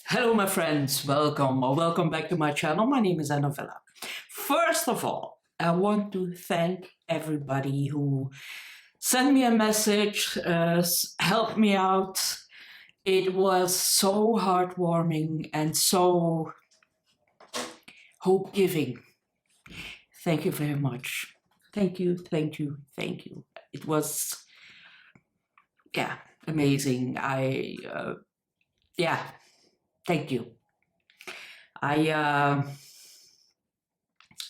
Hello, my friends. Welcome or welcome back to my channel. My name is Novella. First of all, I want to thank everybody who sent me a message, helped me out. It was so heartwarming and so hope-giving. Thank you very much. Thank you, thank you, thank you. It was, amazing. Thank you. I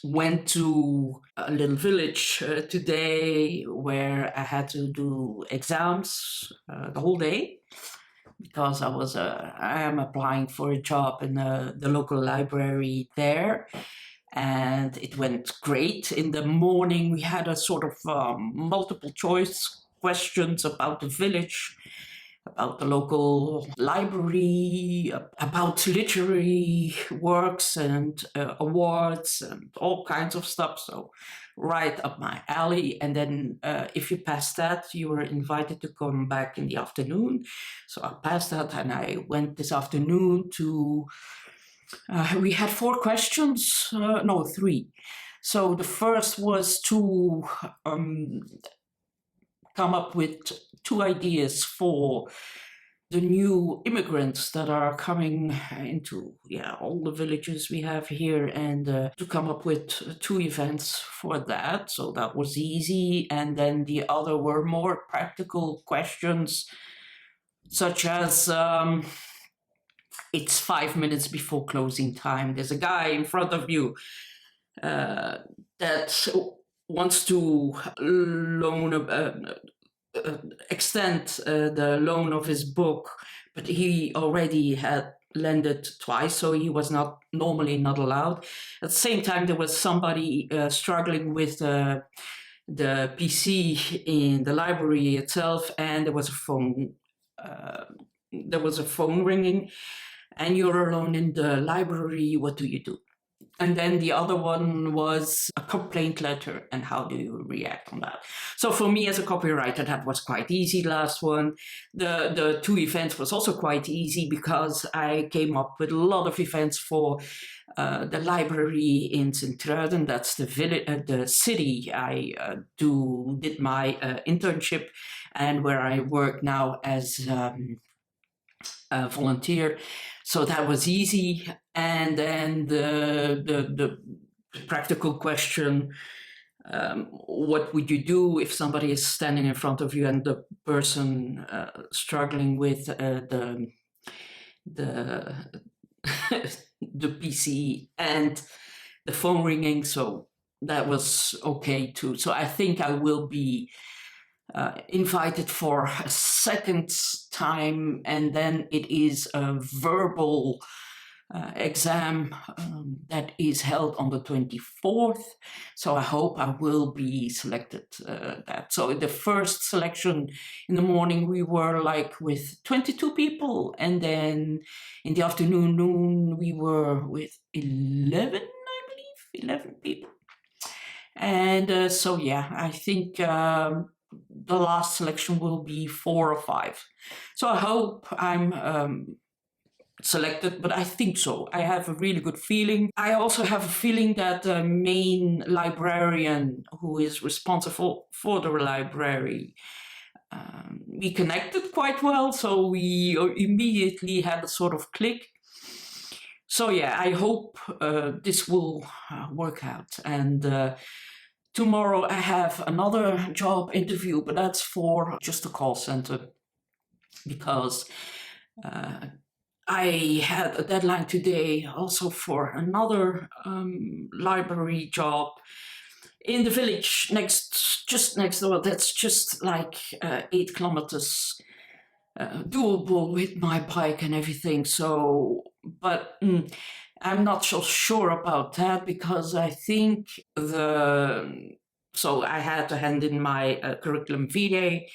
went to a little village today where I had to do exams the whole day because I am applying for a job in the local library there, and it went great. In the morning, we had a sort of multiple choice questions about the village, about the local library, about literary works and awards and all kinds of stuff. So right up my alley. And then if you passed that, you were invited to come back in the afternoon. So I passed that and I went this afternoon to, we had 4 questions, no, 3. So the first was to come up with 2 ideas for the new immigrants that are coming into all the villages we have here, and to come up with 2 events for that. So that was easy. And then the other were more practical questions, such as it's 5 minutes before closing time. There's a guy in front of you that wants to extend the loan of his book, but he already had lent it twice, so he was normally not allowed. At the same time, there was somebody struggling with the PC in the library itself, and there was a phone. There was a phone ringing, and you're alone in the library. What do you do? And then the other one was a complaint letter, and how do you react on that? So for me as a copywriter, that was quite easy, last one. The 2 events was also quite easy because I came up with a lot of events for the library in Sint-Truiden. That's the city I did my internship and where I work now as a volunteer. So that was easy. And then the practical question, what would you do if somebody is standing in front of you and the person struggling with the the PC and the phone ringing? So that was okay too. So I think I will be invited for a second time, and then it is a verbal exam that is held on the 24th. So I hope I will be selected that. So the first selection in the morning, we were like with 22 people. And then in the afternoon, we were with 11, I believe, 11 people. And I think the last selection will be 4 or 5. So I hope I'm selected, but I think so. I have a really good feeling. I also have a feeling that the main librarian who is responsible for the library, we connected quite well, so we immediately had a sort of click. So I hope this will work out. And tomorrow I have another job interview, but that's for just a call center, because I had a deadline today also for another library job in the village just next door. That's just like 8 kilometers doable with my bike and everything. So, but I'm not so sure about that, because I think so I had to hand in my curriculum vitae,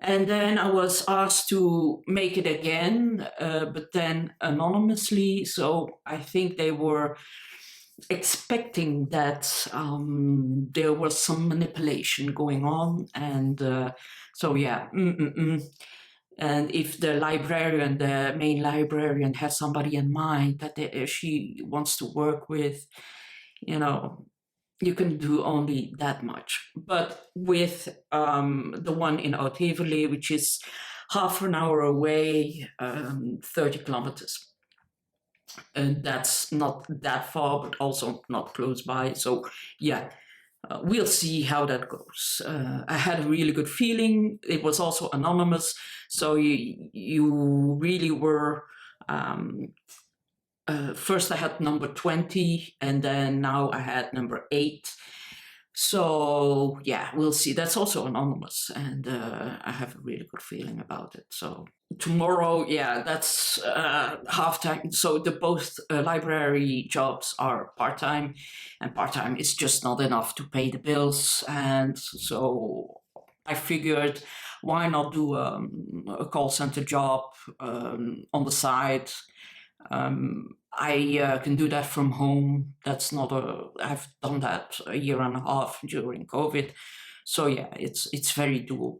and then I was asked to make it again, but then anonymously. So I think they were expecting that there was some manipulation going on, and And if the librarian, the main librarian, has somebody in mind that she wants to work with, you can do only that much. But with the one in Oud-Heverlee, which is half an hour away, 30 kilometers, and that's not that far, but also not close by. So yeah, we'll see how that goes. I had a really good feeling. It was also anonymous, so you really were. First, I had number 20, and then now I had number 8. So yeah, we'll see. That's also anonymous, and I have a really good feeling about it. So tomorrow, yeah, that's half-time. So the both library jobs are part-time, and part-time is just not enough to pay the bills. And so I figured, why not do a call center job on the side? I can do that from home. That's not I've done that a year and a half during COVID. So yeah, it's very doable.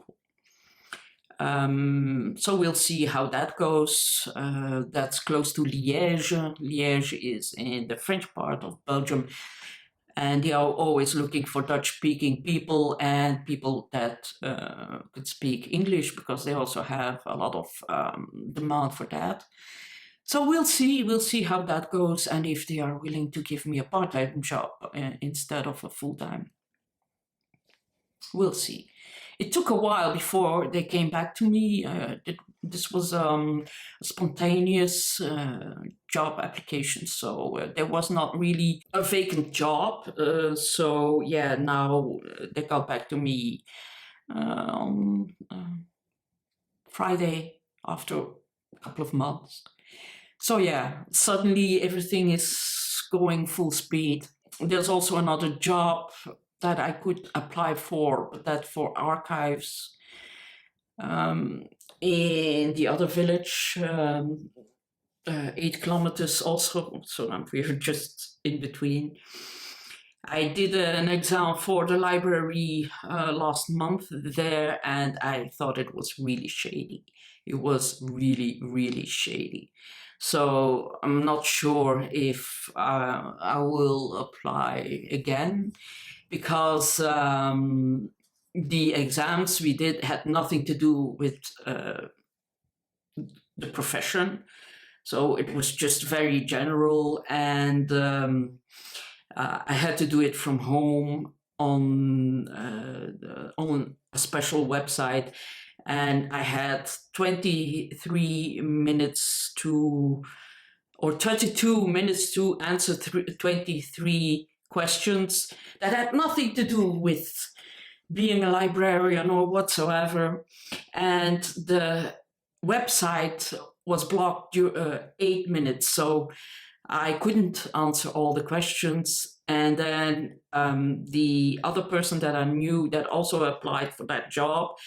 So we'll see how that goes. That's close to Liège. Liège is in the French part of Belgium, and they are always looking for Dutch-speaking people and people that could speak English, because they also have a lot of demand for that. So we'll see how that goes, and if they are willing to give me a part-time job instead of a full-time. We'll see. It took a while before they came back to me. This was a spontaneous job application, so there was not really a vacant job. So yeah, now they got back to me on Friday after a couple of months. So yeah, suddenly everything is going full speed. There's also another job that I could apply for, but that for archives in the other village, 8 kilometers also, so we're just in between. I did an exam for the library last month there, and I thought it was really shady. It was really, really shady. So I'm not sure if I will apply again, because the exams we did had nothing to do with the profession. So it was just very general, and I had to do it from home on a special website, and I had 23 minutes or 32 minutes to answer 23 questions that had nothing to do with being a librarian or whatsoever. And the website was blocked 8 minutes, so I couldn't answer all the questions. And then the other person that I knew that also applied for that job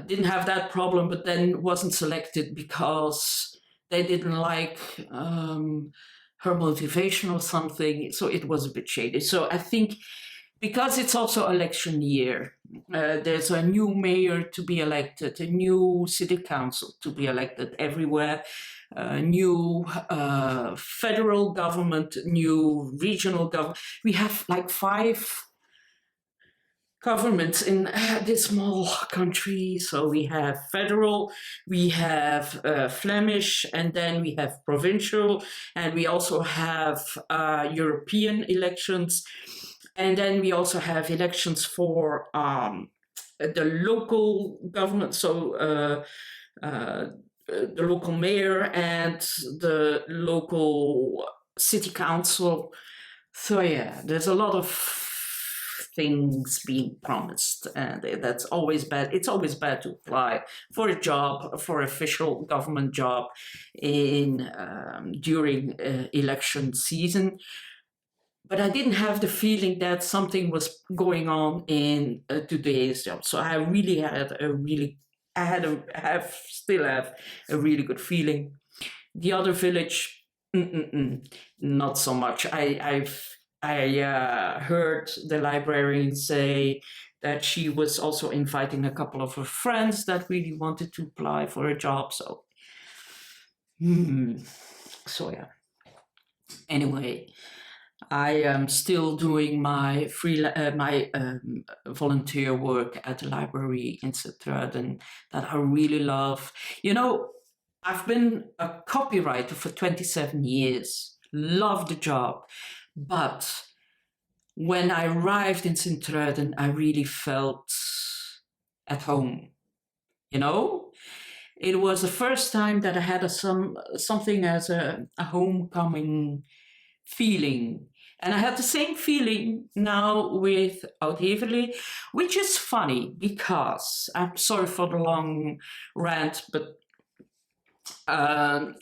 didn't have that problem, but then wasn't selected because they didn't like her motivation or something. So it was a bit shady. So I think because it's also election year, there's a new mayor to be elected, a new city council to be elected everywhere, new federal government, new regional government. We have like 5 governments in this small country. So we have federal, we have Flemish, and then we have provincial, and we also have European elections. And then we also have elections for the local government, so the local mayor and the local city council. So yeah, there's a lot of things being promised, and that's always bad. It's always bad to apply for a job, for official government job in during election season. But I didn't have the feeling that something was going on in today's job. So I really had still have a really good feeling. The other village, not so much. I heard the librarian say that she was also inviting a couple of her friends that really wanted to apply for a job. So, so yeah. Anyway, I am still doing my volunteer work at the library in Sint-Truiden that I really love. You know, I've been a copywriter for 27 years. Love the job, but when I arrived in Sint-Truiden, I really felt at home. You know, it was the first time that I had something as a homecoming feeling. And I had the same feeling now with Oud-Heverlee, which is funny because, I'm sorry for the long rant, but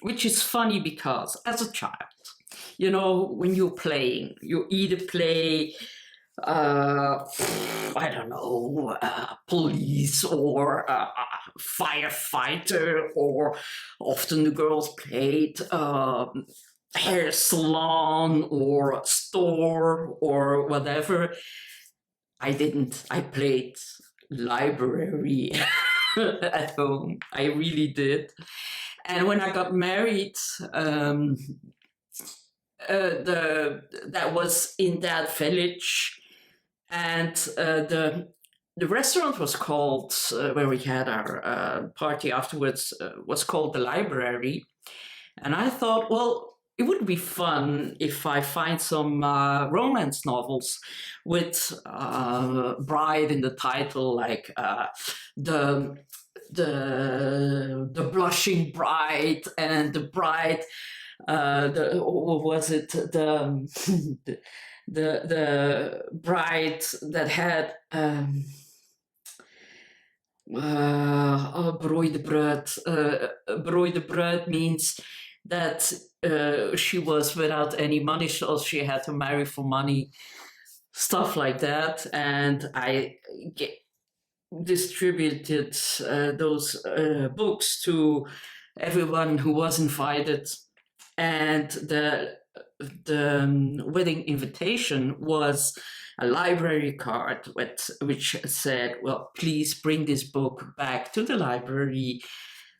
which is funny because as a child, you know, when you're playing, you either play, I don't know, police or firefighter, or often the girls played hair salon or store or whatever. I didn't. I played library at home. I really did. And when I got married, that was in that village, and the restaurant was called, where we had our party afterwards, was called the Library. And I thought, well, it would be fun if I find some romance novels with bride in the title, like the blushing bride, and the bride, what was it, the bride that had berooide bruid. Berooide bruid means that she was without any money, so she had to marry for money, stuff like that. And I distributed those books to everyone who was invited. And the wedding invitation was a library card which said, well, please bring this book back to the library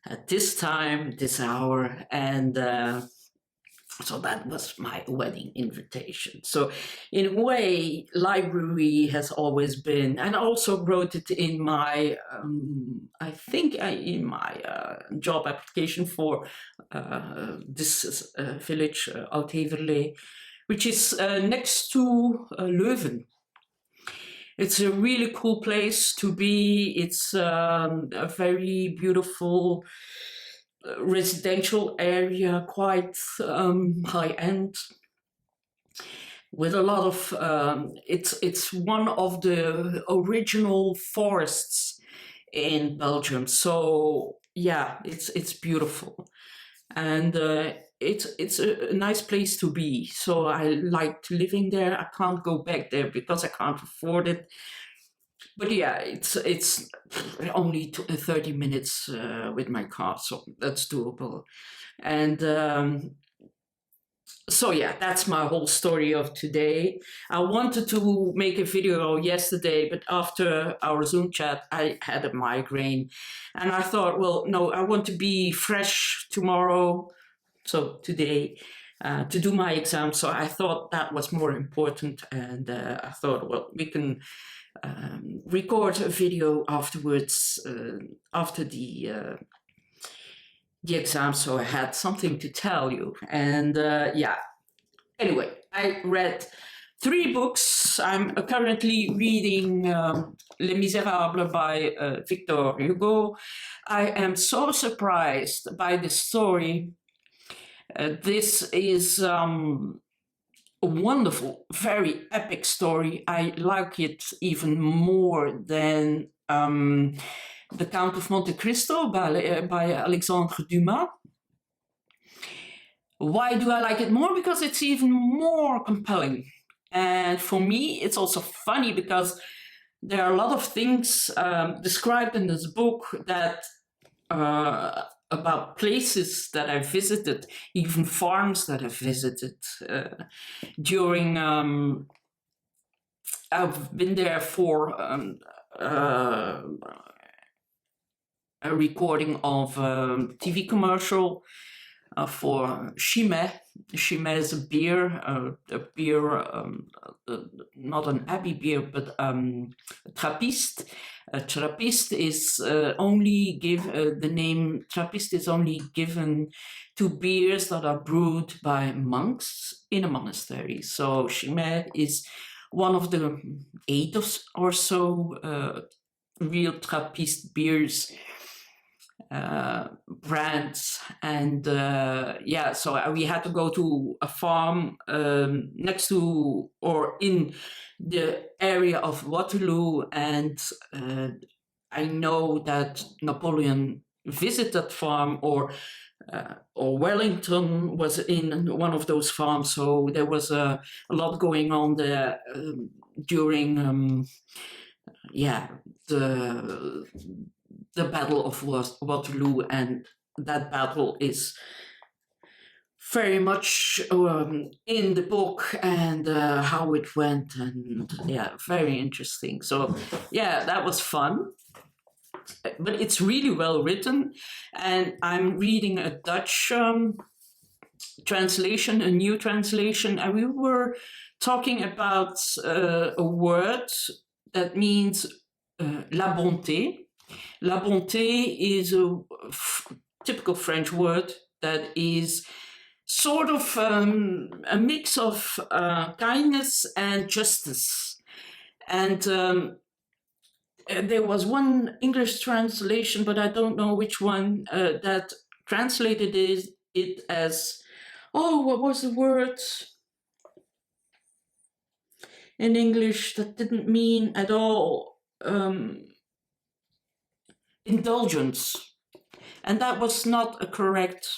at this time, this hour. And so that was my wedding invitation. So in a way, library has always been, and I also wrote it in my, I think in my job application for this village, Oud-Heverlee, which is next to Leuven. It's a really cool place to be. It's a very beautiful residential area, quite high-end, with a lot of, it's one of the original forests in Belgium. So yeah, it's beautiful. And it's a nice place to be. So I liked living there. I can't go back there because I can't afford it. But yeah, it's only 30 minutes with my car, so that's doable. And so yeah, that's my whole story of today. I wanted to make a video yesterday, but after our Zoom chat, I had a migraine. And I thought, well, no, I want to be fresh tomorrow, so today, to do my exam. So I thought that was more important. And I thought, well, we can record a video afterwards, after the exam, so I had something to tell you. And yeah, anyway, I read 3 books. I'm currently reading Les Misérables by Victor Hugo. I am so surprised by the story. This is a wonderful, very epic story. I like it even more than The Count of Monte Cristo by Alexandre Dumas. Why do I like it more? Because it's even more compelling. And for me, it's also funny because there are a lot of things described in this book that about places that I visited, even farms that I visited during I've been there for a recording of a TV commercial for Chimay. Chimay is a beer, not an Abbey beer, but a Trappist. A Trappist is only the name Trappist is only given to beers that are brewed by monks in a monastery. So Chimay is one of the 8 or so real Trappist beers brands, and so we had to go to a farm next to or in the area of Waterloo, and I know that Napoleon visited that farm, or Wellington was in one of those farms, so there was a lot going on there during the Battle of Waterloo, and that battle is very much in the book, and how it went, and very interesting. So that was fun, but it's really well written, and I'm reading a Dutch translation, a new translation, and we were talking about a word that means la bonté. La bonté is a typical French word that is sort of a mix of kindness and justice. And there was one English translation, but I don't know which one, that translated it as, what was the word in English that didn't mean at all indulgence, and that was not a correct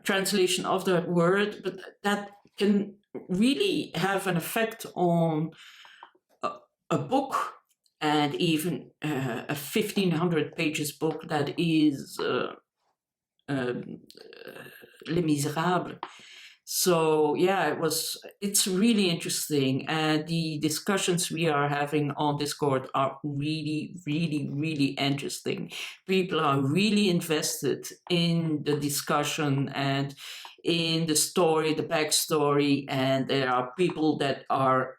translation of that word, but that can really have an effect on a book, and even a 1,500 pages book that is Les Misérables. So it's really interesting, and the discussions we are having on Discord are really, really, really interesting. People are really invested in the discussion and in the story, the backstory, and there are people that are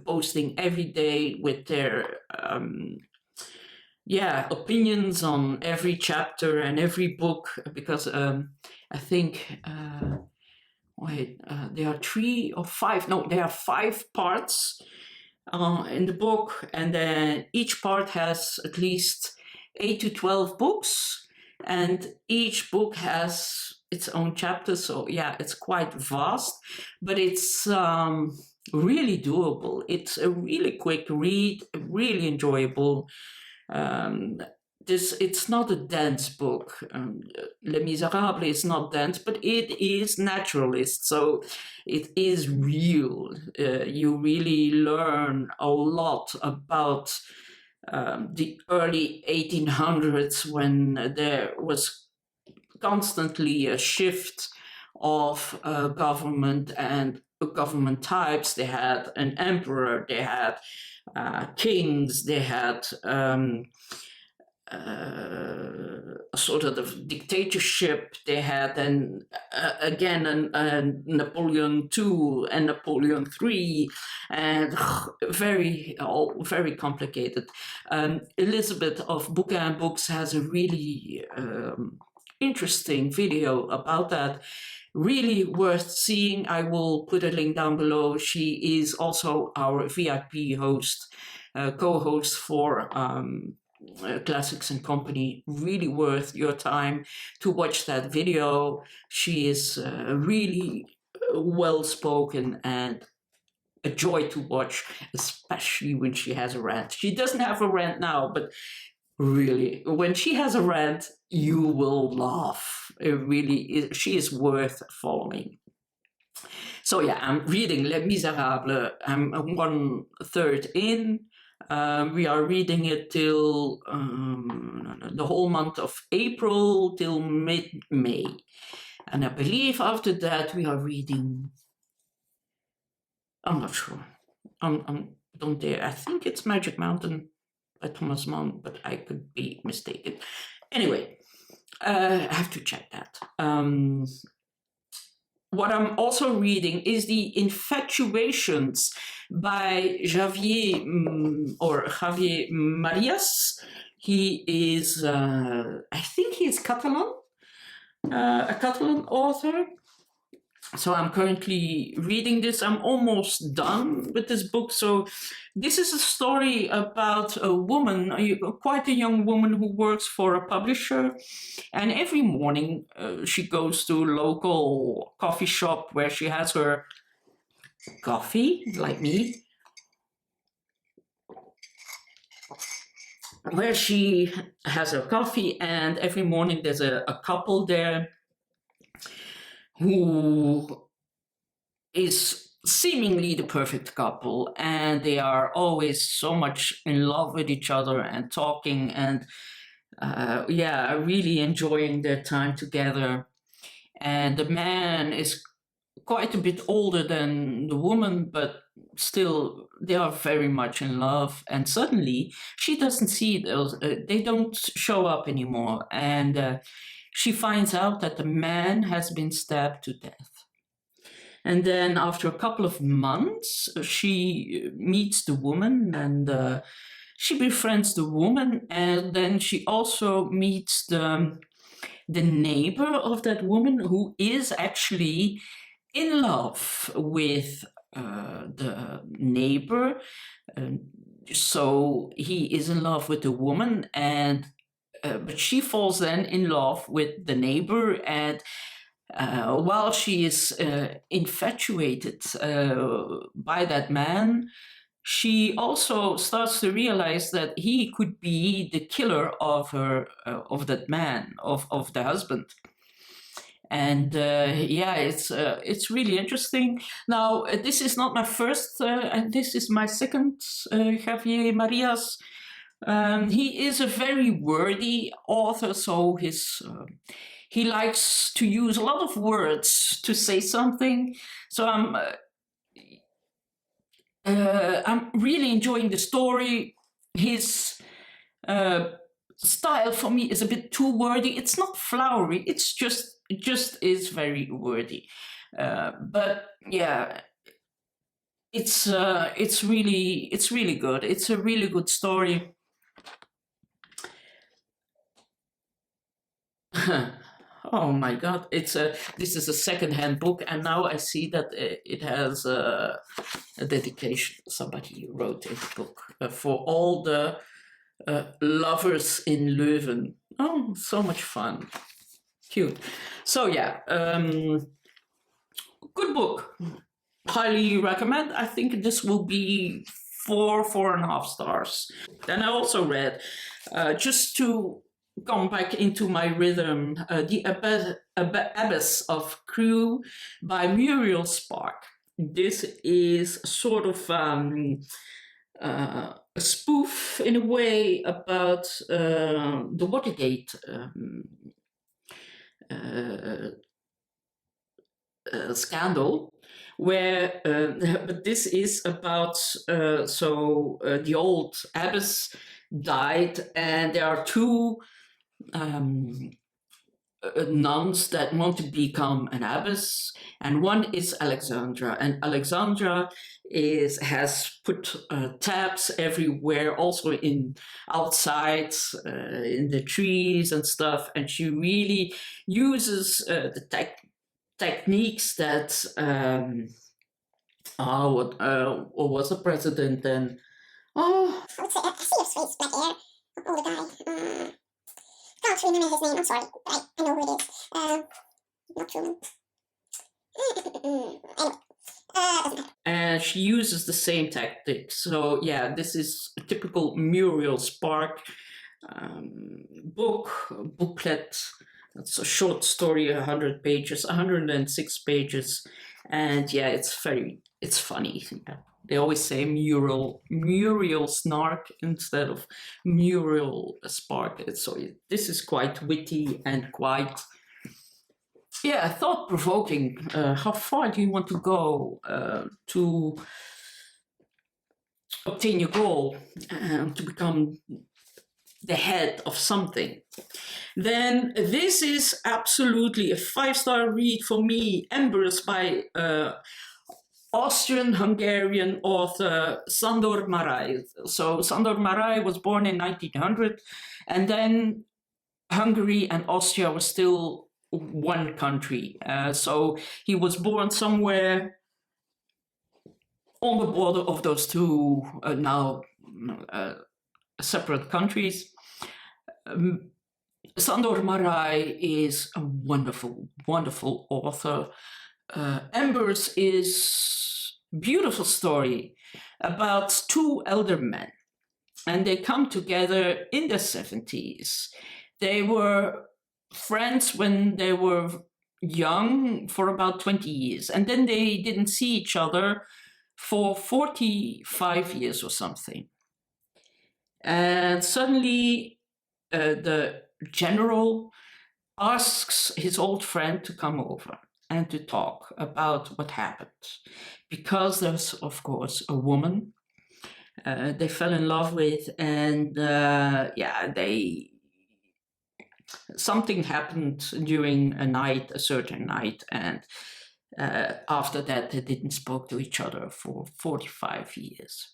posting every day with their opinions on every chapter and every book, because I think there are 3 or 5, no, there are 5 parts in the book, and then each part has at least 8 to 12 books, and each book has its own chapter, so it's quite vast, but it's really doable. It's a really quick read, really enjoyable. It's not a dense book. Les Misérables is not dense, but it is naturalist, so it is real. You really learn a lot about the early 1800s, when there was constantly a shift of government and government types. They had an emperor, they had kings, they had a sort of dictatorship. They had again Napoleon II and Napoleon III, and very complicated. Elizabeth of Book and Books has a really interesting video about that. Really worth seeing. I will put a link down below. She is also our VIP host, co-host for Classics and Company. Really worth your time to watch that video. She is really well spoken and a joy to watch, especially when she has a rant. She doesn't have a rant now, but really, when she has a rant, you will laugh. It really is. She is worth following. So I'm reading Les Misérables. I'm 1/3 in. We are reading it till the whole month of April, till mid-May. And I believe after that we are reading, I'm not sure. don't dare. I think it's Magic Mountain by Thomas Mann, but I could be mistaken. Anyway, I have to check that. What I'm also reading is the Infatuations by Javier Marias. He is, I think he is Catalan, a Catalan author. So I'm currently reading this. I'm almost done with this book. So this is a story about a woman, quite a young woman who works for a publisher. And every morning she goes to a local coffee shop where she has her coffee, like me, where she has her coffee. And every morning there's a couple there who is seemingly the perfect couple, and they are always so much in love with each other and talking and really enjoying their time together. And the man is quite a bit older than the woman, but still they are very much in love. And suddenly she doesn't see those, they don't show up anymore. And she finds out that the man has been stabbed to death. And then after a couple of months, she meets the woman and she befriends the woman. And then she also meets the neighbor of that woman, who is actually in love with the neighbor. So he is in love with the woman, and but she falls then in love with the neighbor. And while she is infatuated by that man, she also starts to realize that he could be the killer of that man, of the husband. And it's really interesting. Now, this is not my first, and this is my second Javier Marias. He is a very wordy author, so he likes to use a lot of words to say something. So I'm really enjoying the story. His style for me is a bit too wordy. It's not flowery. It just is very wordy. But yeah, it's really good. It's a really good story. Oh my God! This is a second-hand book, and now I see that it has a dedication. Somebody wrote a book for all the lovers in Leuven. Oh, so much fun! Cute. So yeah, good book. Highly recommend. I think this will be 4.5 stars. Then I also read, just to come back into my rhythm, the Abbess of Crewe by Muriel Spark. This is sort of a spoof in a way about the Watergate scandal, where but this is about the old abbess died, and there are two nuns that want to become an abbess, and one is Alexandra, and Alexandra has put taps everywhere, also outside in the trees and stuff, and she really uses the techniques that what was the president then? Oh, I would say, I see your face, black hair. Oh, the guy. Can't remember his name. I'm sorry. I know who it is. Not Truman. Anyway, doesn't matter. And she uses the same tactics. So yeah, this is a typical Muriel Spark booklet. It's a short story, 100 pages, 106 pages, and yeah, it's funny. Yeah. They always say Muriel Snark instead of Muriel Spark. So this is quite witty and quite, thought-provoking. How far do you want to go to obtain your goal, to become the head of something, then this is absolutely a 5-star read for me. Embers by Austrian-Hungarian author Sandor Marai. So Sandor Marai was born in 1900, and then Hungary and Austria were still one country. So he was born somewhere on the border of those two now separate countries. Sandor Marai is a wonderful, wonderful author. Embers is a beautiful story about two elder men, and they come together in their 70s. They were friends when they were young for about 20 years, and then they didn't see each other for 45 years or something. And suddenly the general asks his old friend to come over and to talk about what happened. Because there's, of course, a woman they fell in love with, and something happened during a certain night, and after that they didn't spoke to each other for 45 years.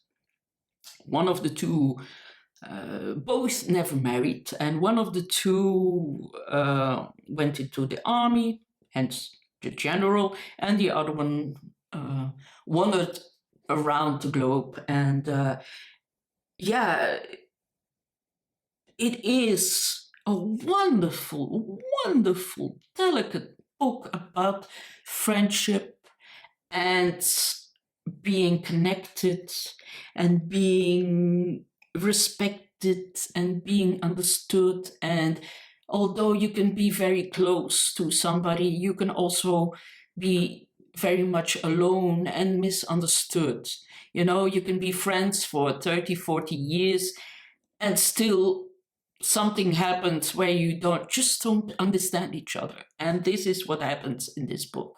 One of the two, both never married, and one of the two went into the army, hence the general, and the other one wandered around the globe. And it is a wonderful, wonderful, delicate book about friendship and being connected and being respected and being understood. And although you can be very close to somebody, you can also be very much alone and misunderstood. You can be friends for 30, 40 years and still something happens where you just don't understand each other. And this is what happens in this book.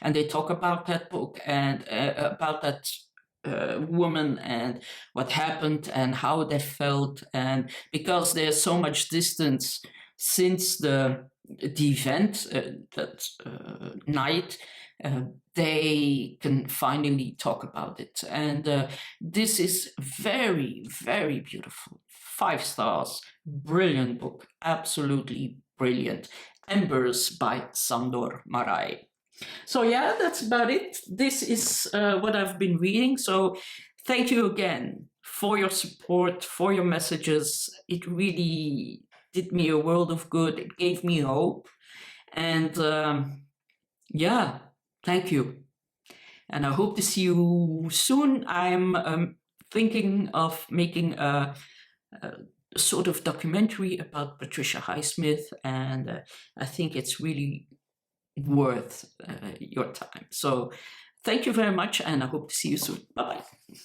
And they talk about that book and about that woman and what happened and how they felt. And because there's so much distance since the event that night, they can finally talk about it. And this is very, very beautiful. 5 stars, brilliant book, absolutely brilliant. Embers by Sandor Marai. So yeah, that's about it. This is what I've been reading. So thank you again for your support, for your messages. It really did me a world of good. It gave me hope. And thank you. And I hope to see you soon. I'm thinking of making a sort of documentary about Patricia Highsmith, and I think it's really worth your time. So thank you very much, and I hope to see you soon. Bye-bye.